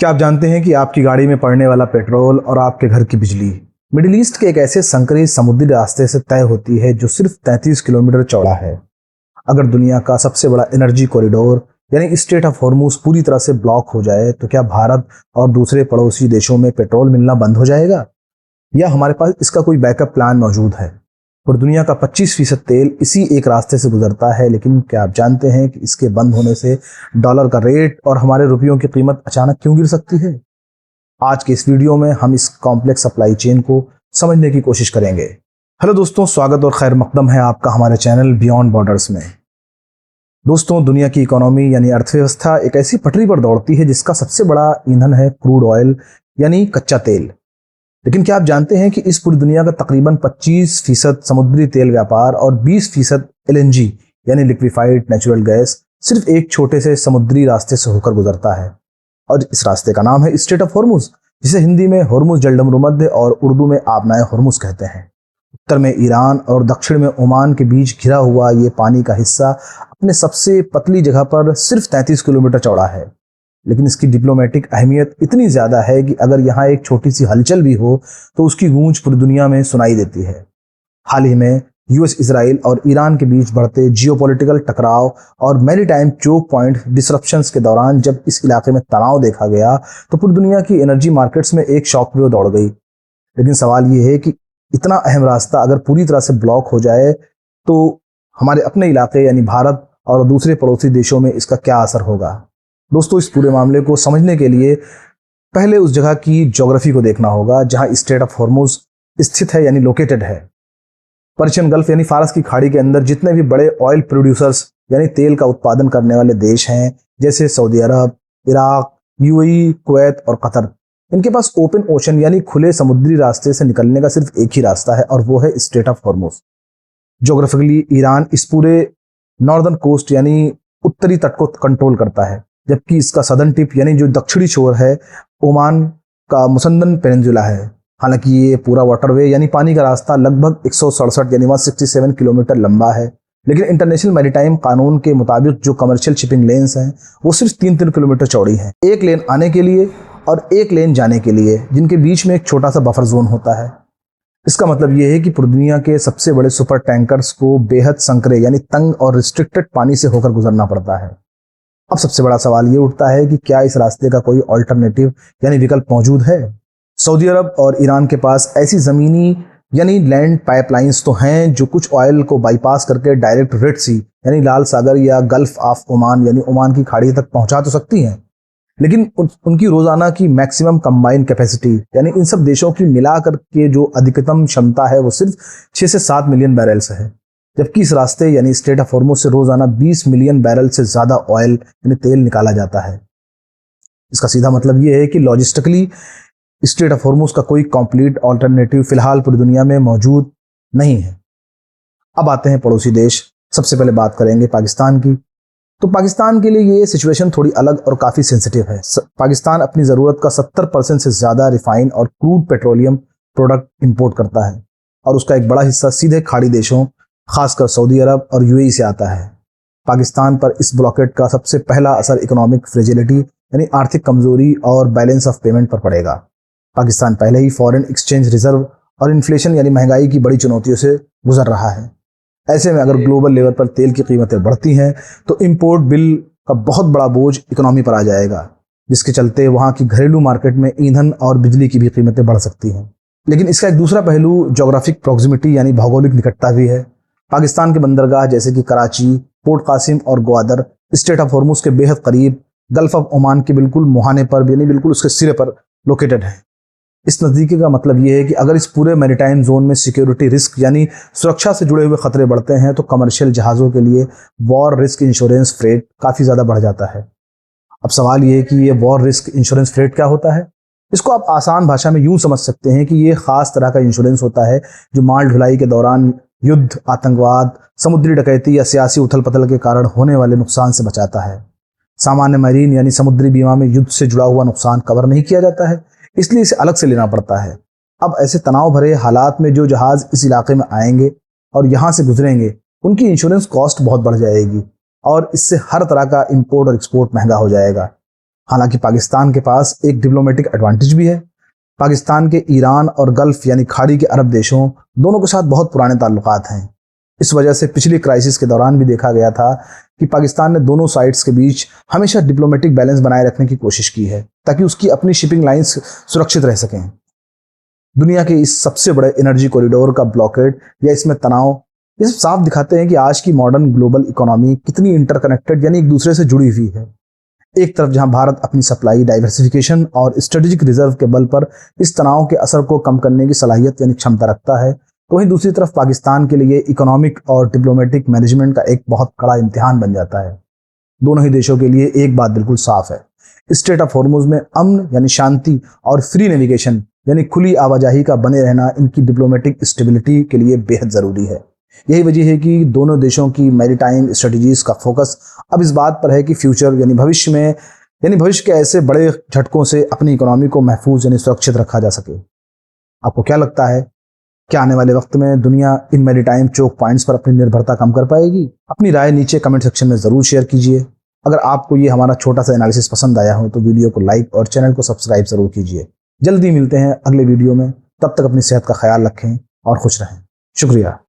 क्या आप जानते हैं कि आपकी गाड़ी में पड़ने वाला पेट्रोल और आपके घर की बिजली मिडिल ईस्ट के एक ऐसे संकरी समुद्री रास्ते से तय होती है जो सिर्फ 33 किलोमीटर चौड़ा है। अगर दुनिया का सबसे बड़ा एनर्जी कॉरिडोर यानी स्ट्रेट ऑफ हॉर्मूज पूरी तरह से ब्लॉक हो जाए तो क्या भारत और दूसरे पड़ोसी देशों में पेट्रोल मिलना बंद हो जाएगा, या हमारे पास इसका कोई बैकअप प्लान मौजूद है? और दुनिया का 25% तेल इसी एक रास्ते से गुजरता है, लेकिन क्या आप जानते हैं कि इसके बंद होने से डॉलर का रेट और हमारे रुपयों की कीमत अचानक क्यों गिर सकती है? आज के इस वीडियो में हम इस कॉम्प्लेक्स सप्लाई चेन को समझने की कोशिश करेंगे। हेलो दोस्तों, स्वागत और खैर मकदम है आपका हमारे चैनल बियॉन्ड बॉर्डर्स में। दोस्तों, दुनिया की इकोनॉमी यानी अर्थव्यवस्था एक ऐसी पटरी पर दौड़ती है जिसका सबसे बड़ा ईंधन है क्रूड ऑयल यानी कच्चा तेल। लेकिन क्या आप जानते हैं कि इस पूरी दुनिया का तकरीबन 25% समुद्री तेल व्यापार और 20% LNG यानी लिक्विफाइड नेचुरल गैस सिर्फ एक छोटे से समुद्री रास्ते से होकर गुजरता है, और इस रास्ते का नाम है स्ट्रेट ऑफ हॉर्मुज, जिसे हिंदी में हॉर्मुज जलडमरूमध्य और उर्दू में आबनाए हॉर्मुज कहते हैं। उत्तर में ईरान और दक्षिण में ओमान के बीच घिरा हुआ ये पानी का हिस्सा अपने सबसे पतली जगह पर सिर्फ 33 किलोमीटर चौड़ा है, लेकिन इसकी डिप्लोमेटिक अहमियत इतनी ज़्यादा है कि अगर यहाँ एक छोटी सी हलचल भी हो तो उसकी गूंज पूरी दुनिया में सुनाई देती है। हाल ही में यूएस, इजराइल और ईरान के बीच बढ़ते जियोपॉलिटिकल टकराव और मैरीटाइम चोक पॉइंट डिसरप्शंस के दौरान जब इस इलाके में तनाव देखा गया तो पूरी दुनिया की एनर्जी मार्केट्स में एक शॉक वेव दौड़ गई। लेकिन सवाल ये है कि इतना अहम रास्ता अगर पूरी तरह से ब्लॉक हो जाए तो हमारे अपने इलाके यानी भारत और दूसरे पड़ोसी देशों में इसका क्या असर होगा? दोस्तों, इस पूरे मामले को समझने के लिए पहले उस जगह की ज्योग्राफी को देखना होगा जहां स्ट्रेट ऑफ हॉर्मुज स्थित है यानी लोकेटेड है। पर्शियन गल्फ यानी फारस की खाड़ी के अंदर जितने भी बड़े ऑयल प्रोड्यूसर्स यानी तेल का उत्पादन करने वाले देश हैं, जैसे सऊदी अरब, इराक, यूएई, कुवैत और कतर, इनके पास ओपन ओशन यानी खुले समुद्री रास्ते से निकलने का सिर्फ एक ही रास्ता है और वो है straight of Hormuz. Geographically Iran इस पूरे नॉर्दर्न कोस्ट यानी उत्तरी तट को कंट्रोल करता है, जबकि इसका सदर्न टिप यानी जो दक्षिणी छोर है ओमान का मुसंदन पेनिनसुला है। हालांकि ये पूरा वाटरवे यानी पानी का रास्ता लगभग 167 यानी 167 किलोमीटर लंबा है, लेकिन इंटरनेशनल मैरीटाइम कानून के मुताबिक जो कमर्शियल शिपिंग लेन्स हैं वो सिर्फ 3-3 किलोमीटर चौड़ी हैं, एक लेन आने के लिए और एक लेन जाने के लिए, जिनके बीच में एक छोटा सा बफर जोन होता है। इसका मतलब यह है कि पूरी दुनिया के सबसे बड़े सुपर टैंकर्स को बेहद संकरे यानी तंग और रिस्ट्रिक्टेड पानी से होकर गुजरना पड़ता है। अब सबसे बड़ा सवाल ये उठता है कि क्या इस रास्ते का कोई ऑल्टरनेटिव यानी विकल्प मौजूद है? सऊदी अरब और ईरान के पास ऐसी जमीनी यानी लैंड पाइपलाइंस तो हैं जो कुछ ऑयल को बाईपास करके डायरेक्ट रेड सी यानी लाल सागर या गल्फ ऑफ ओमान यानी ओमान की खाड़ी तक पहुंचा तो सकती हैं, लेकिन उनकी रोजाना की मैक्सिमम कंबाइंड कैपेसिटी यानी इन सब देशों की मिलाकर के जो अधिकतम क्षमता है वो सिर्फ 6 से 7 मिलियन बैरल्स है, जबकि इस रास्ते यानी स्ट्रेट ऑफ हॉर्मुज से रोजाना 20 मिलियन बैरल से ज्यादा ऑयल यानी तेल निकाला जाता है। इसका सीधा मतलब यह है कि लॉजिस्टिकली स्ट्रेट ऑफ हॉर्मुज का कोई कंप्लीट ऑल्टरनेटिव फिलहाल पूरी दुनिया में मौजूद नहीं है। अब आते हैं पड़ोसी देश। सबसे पहले बात करेंगे पाकिस्तान की। तो पाकिस्तान के लिए ये सिचुएशन थोड़ी अलग और काफ़ी सेंसिटिव है। पाकिस्तान अपनी ज़रूरत का 70% से ज़्यादा रिफाइन और क्रूड पेट्रोलियम प्रोडक्ट इंपोर्ट करता है, और उसका एक बड़ा हिस्सा सीधे खाड़ी देशों खासकर सऊदी अरब और यूएई से आता है। पाकिस्तान पर इस ब्लॉकेट का सबसे पहला असर इकोनॉमिक फ्रेजिलिटी यानी आर्थिक कमजोरी और बैलेंस ऑफ पेमेंट पर पड़ेगा। पाकिस्तान पहले ही फॉरेन एक्सचेंज रिजर्व और इन्फ्लेशन यानी महंगाई की बड़ी चुनौतियों से गुजर रहा है। ऐसे में अगर ग्लोबल लेवल पर तेल की कीमतें बढ़ती हैं तो इंपोर्ट बिल का बहुत बड़ा बोझ इकोनॉमी पर आ जाएगा, जिसके चलते वहाँ की घरेलू मार्केट में ईंधन और बिजली की भी कीमतें बढ़ सकती हैं। लेकिन इसका एक दूसरा पहलू ज्योग्राफिक प्रॉक्सिमिटी यानी भौगोलिक निकटता भी है। पाकिस्तान के बंदरगाह जैसे कि कराची, पोर्ट कासिम और ग्वादर स्ट्रेट ऑफ हॉर्मुज के बेहद करीब गल्फ ऑफ ओमान के बिल्कुल मुहाने पर यानी बिल्कुल उसके सिरे पर लोकेटेड है। इस नज़दीकी का मतलब ये है कि अगर इस पूरे मैरीटाइम जोन में सिक्योरिटी रिस्क यानी सुरक्षा से जुड़े हुए खतरे बढ़ते हैं तो कमर्शियल जहाज़ों के लिए वॉर रिस्क इंश्योरेंस फ्रेट काफ़ी ज़्यादा बढ़ जाता है। अब सवाल ये है कि ये वॉर रिस्क इंश्योरेंस फ्रेट क्या होता है? इसको आप आसान भाषा में यूँ समझ सकते हैं कि ये ख़ास तरह का इंश्योरेंस होता है जो माल ढुलाई के दौरान युद्ध, आतंकवाद, समुद्री डकैती या सियासी उथल पथल के कारण होने वाले नुकसान से बचाता है। सामान्य मरीन यानी समुद्री बीमा में युद्ध से जुड़ा हुआ नुकसान कवर नहीं किया जाता है, इसलिए इसे अलग से लेना पड़ता है। अब ऐसे तनाव भरे हालात में जो जहाज इस इलाके में आएंगे और यहाँ से गुजरेंगे, उनकी इंश्योरेंस कॉस्ट बहुत बढ़ जाएगी और इससे हर तरह का इंपोर्ट और एक्सपोर्ट महंगा हो जाएगा। हालांकि पाकिस्तान के पास एक डिप्लोमेटिक एडवांटेज भी है। पाकिस्तान के ईरान और गल्फ यानी खाड़ी के अरब देशों दोनों के साथ बहुत पुराने ताल्लुकात हैं। इस वजह से पिछली क्राइसिस के दौरान भी देखा गया था कि पाकिस्तान ने दोनों साइड्स के बीच हमेशा डिप्लोमेटिक बैलेंस बनाए रखने की कोशिश की है ताकि उसकी अपनी शिपिंग लाइंस सुरक्षित रह सकें। दुनिया के इस सबसे बड़े एनर्जी कॉरिडोर का ब्लॉकेड या इसमें तनाव ये सब साफ दिखाते हैं कि आज की मॉडर्न ग्लोबल इकोनॉमी कितनी इंटरकनेक्टेड यानी एक दूसरे से जुड़ी हुई है। एक तरफ जहां भारत अपनी सप्लाई डाइवर्सिफिकेशन और स्ट्रेटेजिक रिजर्व के बल पर इस तनाव के असर को कम करने की सलाहियत यानी क्षमता रखता है, तो वहीं दूसरी तरफ पाकिस्तान के लिए इकोनॉमिक और डिप्लोमेटिक मैनेजमेंट का एक बहुत कड़ा इम्तिहान बन जाता है। दोनों ही देशों के लिए एक बात बिल्कुल साफ है, स्ट्रेट ऑफ हॉर्मुज में अमन यानी शांति और फ्री नेविगेशन यानी खुली आवाजाही का बने रहना इनकी डिप्लोमेटिक स्टेबिलिटी के लिए बेहद जरूरी है। यही वजह है कि दोनों देशों की मैरीटाइम स्ट्रेटजीज का फोकस अब इस बात पर है कि फ्यूचर यानी भविष्य के ऐसे बड़े झटकों से अपनी इकोनॉमी को महफूज यानी सुरक्षित रखा जा सके। आपको क्या लगता है, क्या आने वाले वक्त में दुनिया इन मैरीटाइम चोक पॉइंट्स पर अपनी निर्भरता कम कर पाएगी? अपनी राय नीचे कमेंट सेक्शन में जरूर शेयर कीजिए। अगर आपको ये हमारा छोटा सा एनालिसिस पसंद आया हो तो वीडियो को लाइक और चैनल को सब्सक्राइब जरूर कीजिए। जल्दी मिलते हैं अगले वीडियो में, तब तक अपनी सेहत का ख्याल रखें और खुश रहें। शुक्रिया।